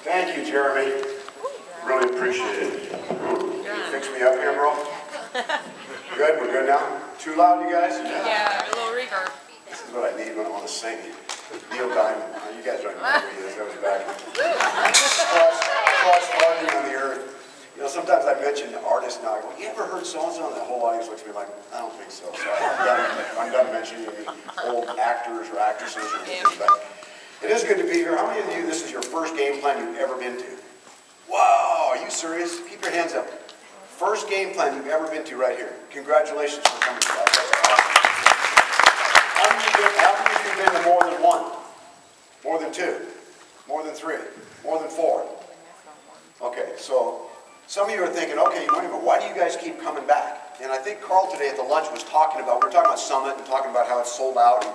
Thank you, Jeremy. Really appreciate it. You fix me up here, bro? Good? We're good now? Too loud, you guys? Yeah, a little reverb. This is what I need when I want to sing. Neil Diamond. You guys don't remember who he is. That was back. Cross farming on the earth. You know, sometimes I mention artists now. I go, you ever heard so-and-so? And the whole audience looks at me like, I don't think so. So I'm done mentioning any old actors or actresses or anything. But it is good to be here. How many of you, this is your first game plan you've ever been to? Wow, are you serious? Keep your hands up. First game plan you've ever been to right here. Congratulations for coming to that. That's awesome. How many of you have been to more than one? More than two? More than three? More than four? Okay, so some of you are thinking, okay, wait a minute, why do you guys keep coming back? And I think Carl today at the lunch was talking about, we were talking about Summit and talking about how it's sold out and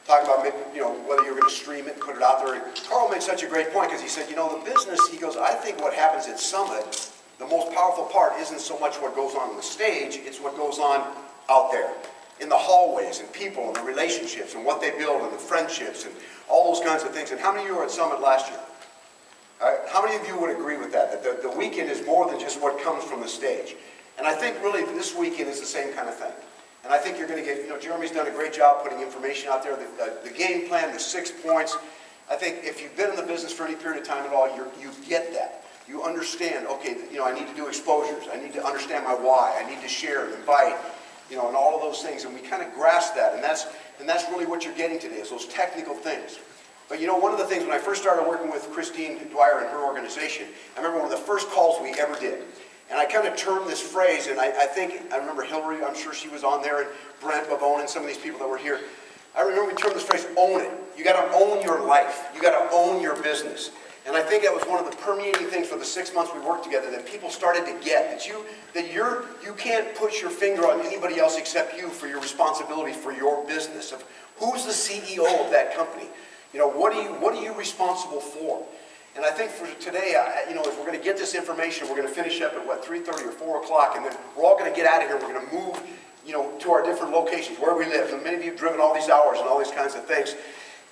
talking about, you know, whether you're going to stream it and put it out there. And Carl made such a great point because he said, you know, the business, he goes, I think what happens at Summit, the most powerful part isn't so much what goes on the stage, it's what goes on out there in the hallways and people and the relationships and what they build and the friendships and all those kinds of things. And how many of you were at Summit last year? How many of you would agree with that? That the weekend is more than just what comes from the stage. And I think really this weekend is the same kind of thing. And I think you're going to get, you know, Jeremy's done a great job putting information out there, the game plan, the 6 points. I think if you've been in the business for any period of time at all, you get that. You understand, okay, you know, I need to do exposures. I need to understand my why. I need to share and invite, you know, and all of those things. And we kind of grasp that. And that's really what you're getting today is those technical things. But you know, one of the things, when I first started working with Christine Dwyer and her organization, I remember one of the first calls we ever did. And I kind of termed this phrase, and I remember Hillary, I'm sure she was on there, and Brent Bavone and some of these people that were here. I remember we termed this phrase, own it. You got to own your life. You got to own your business. And I think that was one of the permeating things for the 6 months we worked together that people started to get, that you can't put your finger on anybody else except you for your responsibility for your business, of who's the CEO of that company. You know, what are you responsible for? And I think for today, you know, if we're going to get this information, we're going to finish up at, what, 3:30 or 4 o'clock, and then we're all going to get out of here. We're going to move, you know, to our different locations, where we live. And many of you have driven all these hours and all these kinds of things.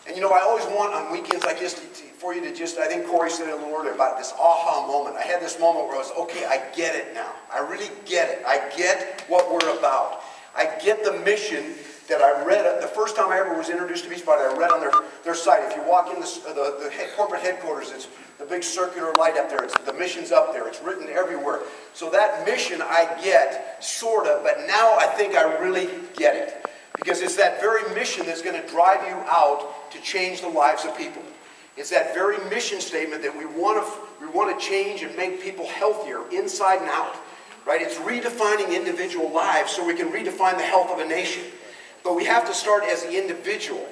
And, you know, I always want on weekends like this for you to just, I think Corey said it a little earlier about this aha moment. I had this moment where I was, okay, I get it now. I really get it. I get what we're about. I get the mission that I read, the first time I ever was introduced to Beachbody, I read on their site. If you walk in the corporate headquarters, it's the big circular light up there. The mission's up there. It's written everywhere. So that mission I get, sort of, but now I think I really get it. Because it's that very mission that's going to drive you out to change the lives of people. It's that very mission statement that we want to change and make people healthier inside and out. Right? It's redefining individual lives so we can redefine the health of a nation. But we have to start as the individual.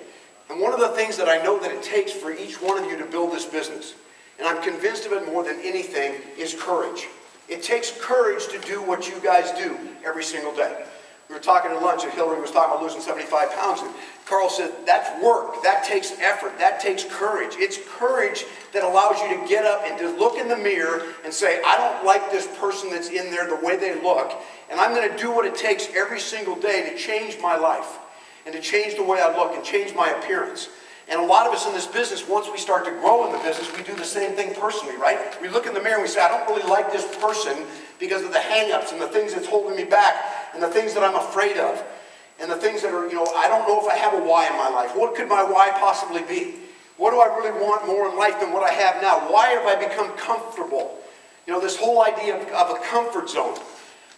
And one of the things that I know that it takes for each one of you to build this business, and I'm convinced of it more than anything, is courage. It takes courage to do what you guys do every single day. We were talking at lunch, and Hillary was talking about losing 75 pounds, and Carl said, that's work, that takes effort, that takes courage. It's courage that allows you to get up and to look in the mirror and say, I don't like this person that's in there the way they look, and I'm going to do what it takes every single day to change my life, and to change the way I look, and change my appearance. And a lot of us in this business, once we start to grow in the business, we do the same thing personally, right? We look in the mirror and we say, I don't really like this person because of the hang-ups and the things that's holding me back and the things that I'm afraid of and the things that are, you know, I don't know if I have a why in my life. What could my why possibly be? What do I really want more in life than what I have now? Why have I become comfortable? You know, this whole idea of a comfort zone.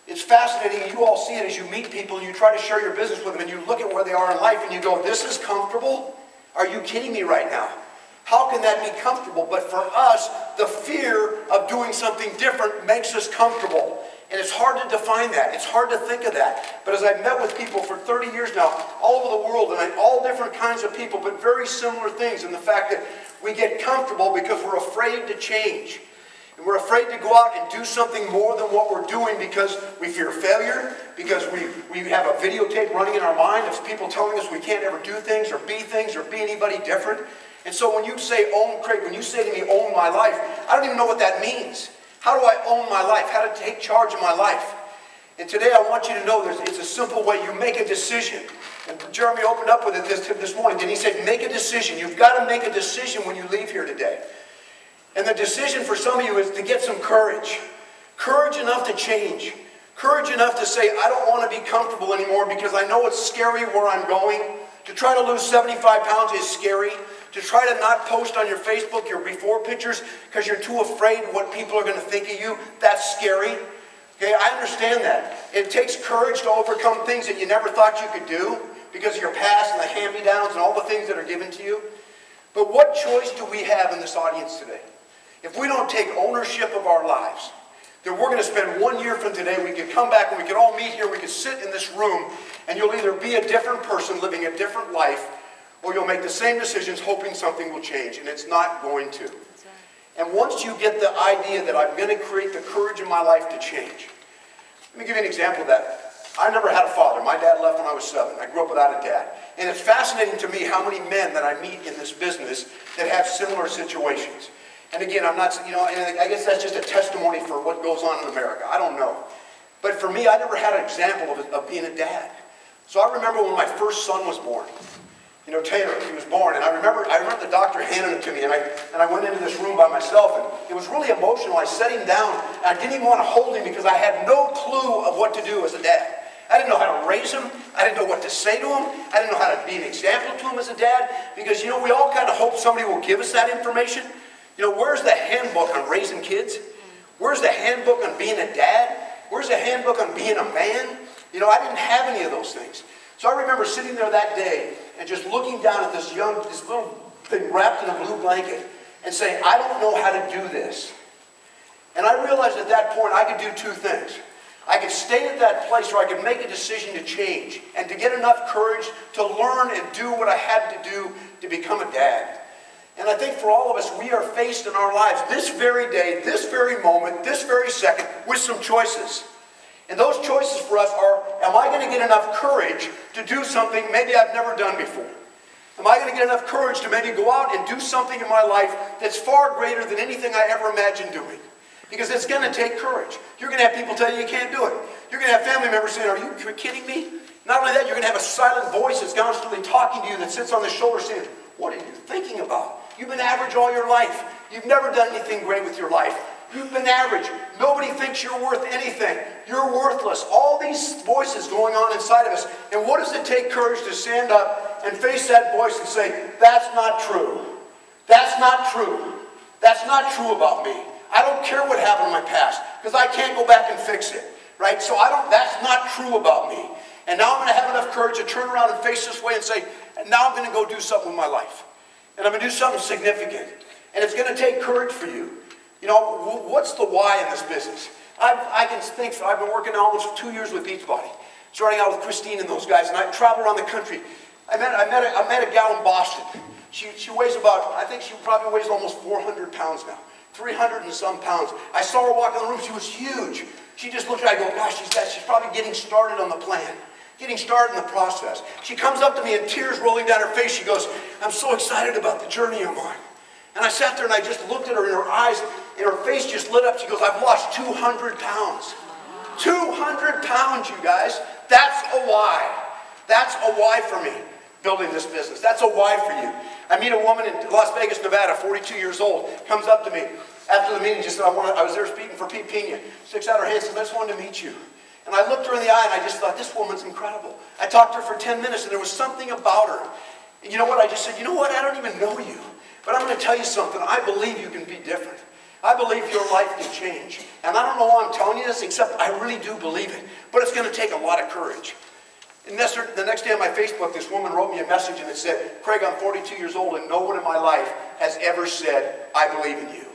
It's fascinating. You all see it as you meet people and you try to share your business with them and you look at where they are in life and you go, this is comfortable? Are you kidding me right now? How can that be comfortable? But for us, the fear of doing something different makes us comfortable. And it's hard to define that. It's hard to think of that. But as I've met with people for 30 years now, all over the world, and all different kinds of people, but very similar things in the fact that we get comfortable because we're afraid to change. And we're afraid to go out and do something more than what we're doing because we fear failure, because we have a videotape running in our mind of people telling us we can't ever do things or be anybody different. And so when you say own, Craig, when you say to me, own my life, I don't even know what that means. How do I own my life? How to take charge of my life? And today I want you to know it's a simple way. You make a decision. And Jeremy opened up with it this morning. And he said, make a decision. You've got to make a decision when you leave here today. And the decision for some of you is to get some courage. Courage enough to change. Courage enough to say, I don't want to be comfortable anymore because I know it's scary where I'm going. To try to lose 75 pounds is scary. To try to not post on your Facebook your before pictures because you're too afraid what people are going to think of you, that's scary. Okay, I understand that. It takes courage to overcome things that you never thought you could do because of your past and the hand-me-downs and all the things that are given to you. But what choice do we have in this audience today? If we don't take ownership of our lives, then we're going to spend 1 year from today, we could come back and we could all meet here, we could sit in this room, and you'll either be a different person living a different life, or you'll make the same decisions hoping something will change, and it's not going to. And once you get the idea that I'm going to create the courage in my life to change, let me give you an example of that. I never had a father. My dad left when I was 7. I grew up without a dad. And it's fascinating to me how many men that I meet in this business that have similar situations. And again, I'm not, and I guess that's just a testimony for what goes on in America. I don't know. But for me, I never had an example of being a dad. So I remember when my first son was born. Taylor, he was born, and I remember the doctor handing him to me, and I went into this room by myself, and it was really emotional. I set him down, and I didn't even want to hold him because I had no clue of what to do as a dad. I didn't know how to raise him. I didn't know what to say to him. I didn't know how to be an example to him as a dad, because, we all kind of hope somebody will give us that information. Where's the handbook on raising kids? Where's the handbook on being a dad? Where's the handbook on being a man? I didn't have any of those things. So I remember sitting there that day and just looking down at this little thing wrapped in a blue blanket and saying, I don't know how to do this. And I realized at that point I could do two things. I could stay at that place where I could make a decision to change and to get enough courage to learn and do what I had to do to become a dad. And I think for all of us, we are faced in our lives this very day, this very moment, this very second, with some choices. And those choices for us are, am I going to get enough courage to do something maybe I've never done before? Am I going to get enough courage to maybe go out and do something in my life that's far greater than anything I ever imagined doing? Because it's going to take courage. You're going to have people tell you you can't do it. You're going to have family members saying, are you kidding me? Not only that, you're going to have a silent voice that's constantly talking to you that sits on the shoulder saying, what are you thinking about? You've been average all your life. You've never done anything great with your life. You've been average. Nobody thinks you're worth anything. You're worthless. All these voices going on inside of us. And what does it take courage to stand up and face that voice and say, that's not true. That's not true. That's not true about me. I don't care what happened in my past because I can't go back and fix it. Right? So that's not true about me. And now I'm going to have enough courage to turn around and face this way and say, and now I'm going to go do something with my life. And I'm going to do something significant. And it's going to take courage for you. What's the why in this business? I can think, I've been working almost 2 years with Beachbody, starting out with Christine and those guys, and I travel around the country. I met a gal in Boston. She weighs about, I think she probably weighs almost 400 pounds now, 300 and some pounds. I saw her walk in the room, she was huge. She just looked at me, I go, gosh, she's probably getting started on the plan, getting started in the process. She comes up to me and tears rolling down her face. She goes, I'm so excited about the journey I'm on. And I sat there and I just looked at her in her eyes, and her face just lit up. She goes, I've lost 200 pounds. 200 pounds, you guys. That's a why. That's a why for me, building this business. That's a why for you. I meet a woman in Las Vegas, Nevada, 42 years old, comes up to me after the meeting, just said, I was there speaking for Pete Pena. Sticks out her hand and says, I just wanted to meet you. And I looked her in the eye and I just thought, this woman's incredible. I talked to her for 10 minutes and there was something about her. And you know what? I just said, you know what? I don't even know you. But I'm going to tell you something. I believe you can be different. I believe your life can change. And I don't know why I'm telling you this, except I really do believe it. But it's going to take a lot of courage. And the next day on my Facebook, this woman wrote me a message and it said, Craig, I'm 42 years old and no one in my life has ever said, I believe in you.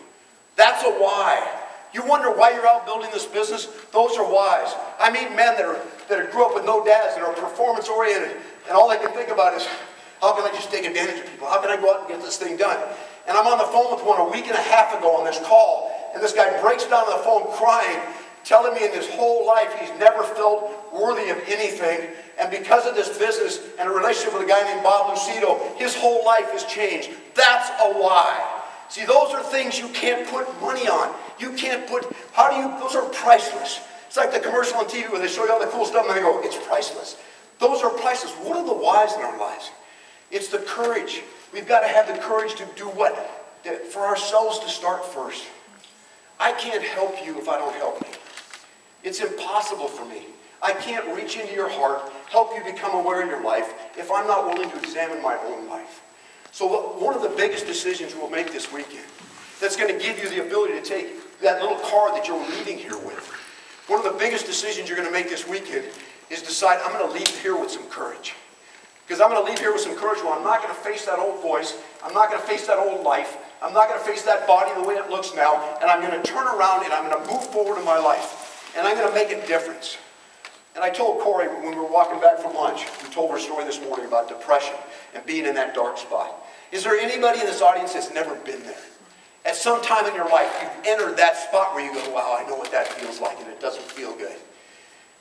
That's a why. You wonder why you're out building this business? Those are whys. I meet men that grew up with no dads, that are performance oriented, and all they can think about is, how can I just take advantage of people? How can I go out and get this thing done? And I'm on the phone with one a week and a half ago on this call, and this guy breaks down on the phone crying, telling me in his whole life he's never felt worthy of anything, and because of this business and a relationship with a guy named Bob Lucido, his whole life has changed. That's a why. See, those are things you can't put money on. You can't put, those are priceless. It's like the commercial on TV where they show you all the cool stuff and they go, it's priceless. Those are priceless. What are the whys in our lives? It's the courage. We've got to have the courage to do what? for ourselves to start first. I can't help you if I don't help you. It's impossible for me. I can't reach into your heart, help you become aware of your life, if I'm not willing to examine my own life. So one of the biggest decisions we'll make this weekend, that's going to give you the ability to take that little car that you're leaving here with. One of the biggest decisions you're going to make this weekend is decide, I'm going to leave here with some courage. Because I'm going to leave here with some courage where I'm not going to face that old voice. I'm not going to face that old life. I'm not going to face that body the way it looks now. And I'm going to turn around and I'm going to move forward in my life. And I'm going to make a difference. And I told Corey when we were walking back from lunch, we told her story this morning about depression and being in that dark spot. Is there anybody in this audience that's never been there? At some time in your life, you've entered that spot where you go, wow, I know what that feels like, and it doesn't feel good.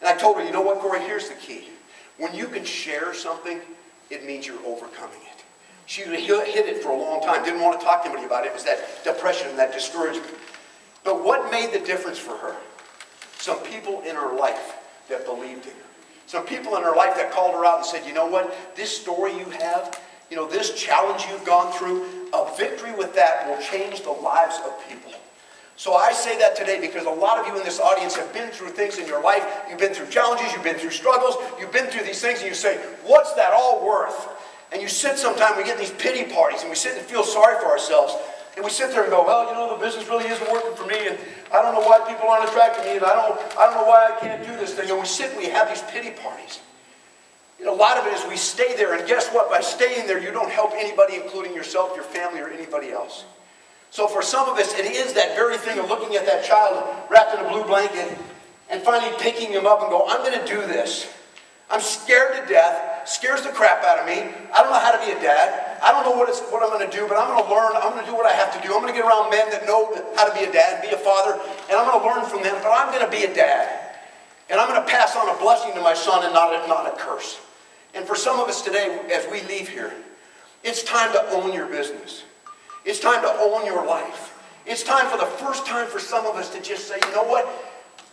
And I told her, you know what, Corey, here's the key. When you can share something, it means you're overcoming it. She hid it for a long time, didn't want to talk to anybody about it. It was that depression and that discouragement. But what made the difference for her? Some people in her life that believed in her. Some people in her life that called her out and said, you know what, this story you have, you know, this challenge you've gone through, a victory with that will change the lives of people. So I say that today because a lot of you in this audience have been through things in your life. You've been through challenges, you've been through struggles, you've been through these things, and you say, what's that all worth? And you sit sometime, we get in these pity parties, and we sit and feel sorry for ourselves. And we sit there and go, well, you know, the business really isn't working for me, and I don't know why people aren't attracting me, and I don't know why I can't do this thing. And we sit and we have these pity parties. You know, a lot of it is we stay there, and guess what? By staying there, you don't help anybody, including yourself, your family, or anybody else. So for some of us, it is that very thing of looking at that child wrapped in a blue blanket and finally picking him up and go, I'm going to do this. I'm scared to death, scares the crap out of me. I don't know how to be a dad. I don't know what I'm going to do, but I'm going to learn. I'm going to do what I have to do. I'm going to get around men that know how to be a dad, be a father, and I'm going to learn from them, but I'm going to be a dad. And I'm going to pass on a blessing to my son and not a curse. And for some of us today, as we leave here, it's time to own your business. It's time to own your life. It's time for the first time for some of us to just say, you know what,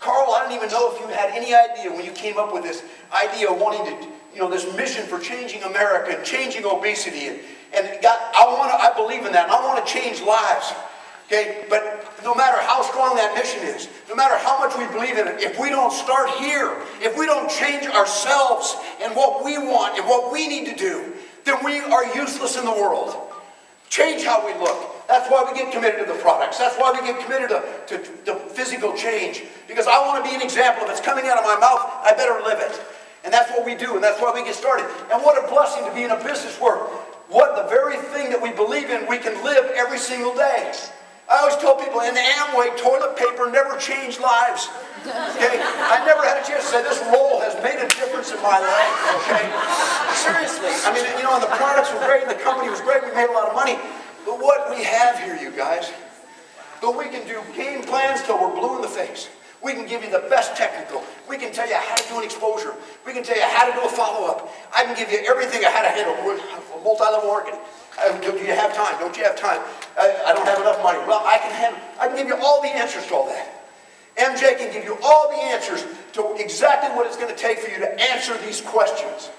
Carl, I don't even know if you had any idea when you came up with this idea of wanting to, you know, this mission for changing America and changing obesity. And God, I believe in that, and I want to change lives. Okay, but no matter how strong that mission is, no matter how much we believe in it, if we don't start here, if we don't change ourselves and what we want and what we need to do, then we are useless in the world. Change how we look. That's why we get committed to the products. That's why we get committed to physical change. Because I want to be an example. If it's coming out of my mouth, I better live it. And that's what we do, and that's why we get started. And what a blessing to be in a business where what the very thing that we believe in, we can live every single day. I always tell people in the Amway, toilet paper never changed lives. Okay? I never had a chance to say this roll has made a difference in my life. Okay? Seriously. I mean, you know, and the products were great, and the company was great, we made a lot of money. But what we have here, you guys, but we can do game plans till we're blue in the face. We can give you the best technical. We can tell you how to do an exposure. We can tell you how to do a follow-up. I can give you everything on how to handle multi-level marketing. Do you have time? Don't you have time? I don't have enough money. Well, I can give you all the answers to all that. MJ can give you all the answers to exactly what it's going to take for you to answer these questions.